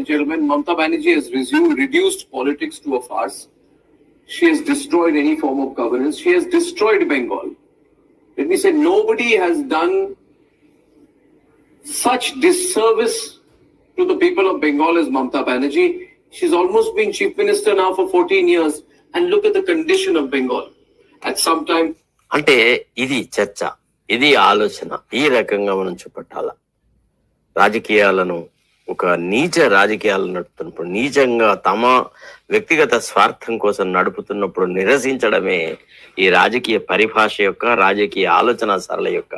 and gentlemen, Mamata Banerjee has reduced politics to a farce. She has destroyed any form of governance. She has destroyed Bengal. Let me say, nobody has done such disservice to the people of Bengal as Mamata Banerjee. She's almost been chief minister now for 14 years. And look at the condition of Bengal. At some time. అంటే ఇది చర్చ, ఇది ఆలోచన, ఈ రకంగా మనం చూపెట్టాలా. రాజకీయాలను ఒక నీచ రాజకీయాలు నడుపుతున్నప్పుడు, నీచంగా తమ వ్యక్తిగత స్వార్థం కోసం నడుపుతున్నప్పుడు నిరసించడమే ఈ రాజకీయ పరిభాష యొక్క, రాజకీయ ఆలోచన సరళ యొక్క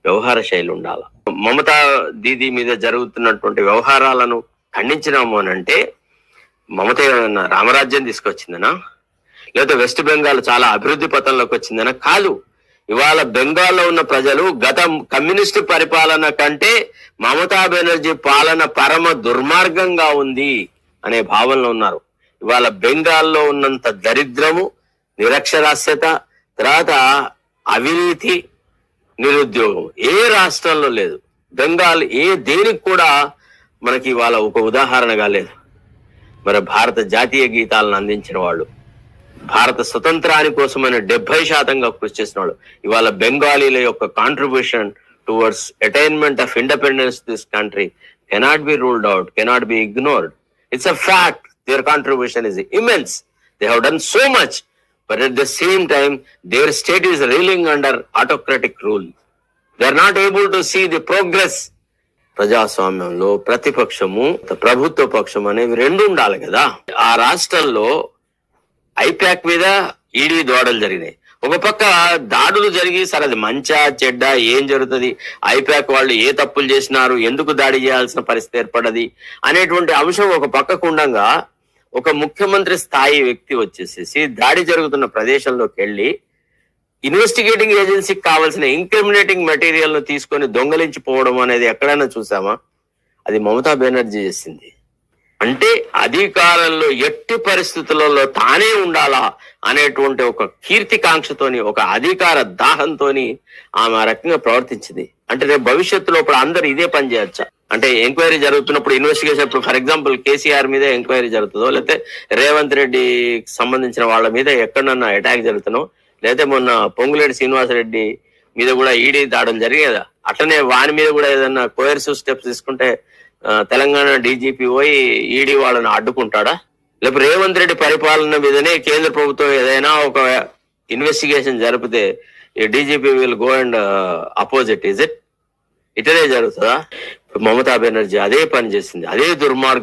వ్యవహార శైలి ఉండాల. మమతా దీదీ మీద జరుగుతున్నటువంటి వ్యవహారాలను ఖండించినాము అని అంటే మమత ఏమన్నా రామరాజ్యం తీసుకొచ్చిందనా, లేదా వెస్ట్ బెంగాల్ చాలా అభివృద్ధి పథంలోకి వచ్చిందనా? కాదు. ఇవాళ బెంగాల్లో ఉన్న ప్రజలు గత కమ్యూనిస్టు పరిపాలన కంటే మమతా బెనర్జీ పాలన పరమ దుర్మార్గంగా ఉంది అనే భావనలో ఉన్నారు. ఇవాళ బెంగాల్లో ఉన్నంత దరిద్రము, నిరక్షరాస్యత, తర్వాత అవినీతి, నిరుద్యోగం ఏ రాష్ట్రంలో లేదు. బెంగాల్ దేనికి కూడా మనకి ఇవాళ ఒక ఉదాహరణగా లేదు. మరి భారత జాతీయ గీతాలను అందించిన వాళ్ళు, భారత స్వతంత్రాని కోసమైన 70% కృషి చేసిన వాళ్ళు, ఇవాళ బెంగాలీల యొక్క contribution towards attainment of independence this country cannot be ruled out, cannot be ignored. It's a fact. Their contribution is immense. They have done so much, but at the same time their state is reeling under autocratic rule. They are not able to see the progress. ప్రజాస్వామ్యంలో ప్రతిపక్షము, ప్రభుత్వ పక్షం అనేవి రెండు ఉండాలి కదా. ఆ రాష్ట్రంలో ఐపాక్ మీద ఈడీ దాడులు జరిగినాయి. ఒక పక్క దాడులు జరిగి సరే అది మంచా చెడ్డ ఏం జరుగుతుంది, ఐపాక్ వాళ్ళు ఏ తప్పులు చేసినారు, ఎందుకు దాడి చేయాల్సిన పరిస్థితి ఏర్పడది అనేటువంటి అంశం ఒక పక్కకు ఉండగా, ఒక ముఖ్యమంత్రి స్థాయి వ్యక్తి వచ్చేసేసి దాడి జరుగుతున్న ప్రదేశంలోకి వెళ్ళి ఇన్వెస్టిగేటింగ్ ఏజెన్సీకి కావాల్సిన ఇంక్రిమినేటింగ్ మెటీరియల్ ను తీసుకొని దొంగలించిపోవడం అనేది ఎక్కడైనా చూసామా? అది మమతా బెనర్జీ చేసింది. అంటే అధికారంలో ఎట్టి పరిస్థితులలో తానే ఉండాలా అనేటువంటి ఒక కీర్తికాంక్షతోని, ఒక అధికార దాహంతోని ఆమె ఆ రకంగా ప్రవర్తించింది. అంటే రేపు భవిష్యత్తులో ఇప్పుడు అందరు ఇదే పని చేయొచ్చా? అంటే ఎంక్వైరీ జరుగుతున్నప్పుడు ఇన్వెస్టిగేషన్, ఇప్పుడు ఫర్ ఎగ్జాంపుల్ కేసీఆర్ మీద ఎంక్వైరీ జరుగుతుందో, లేకపోతే రేవంత్ రెడ్డికి సంబంధించిన వాళ్ళ మీద ఎక్కడన్నా అటాక్ జరుగుతున్నో, లేకపోతే మొన్న పొంగులేటి శ్రీనివాసరెడ్డి మీద కూడా ఈడీ దాడులు జరిగేదా, అట్లనే వాని మీద కూడా ఏదన్నా కోయర్సివ్ స్టెప్స్ తీసుకుంటే తెలంగాణ డీజీపీ పోయి ఈడీ వాళ్ళని అడ్డుకుంటాడా? లేకపోతే రేవంత్ రెడ్డి పరిపాలన మీదనే కేంద్ర ప్రభుత్వం ఏదైనా ఒక ఇన్వెస్టిగేషన్ జరిపితే DGP will go and opposite? Is it? ఇటనే జరుగుతుందా? మమతా బెనర్జీ అదే పని చేసింది, అదే దుర్మార్గం.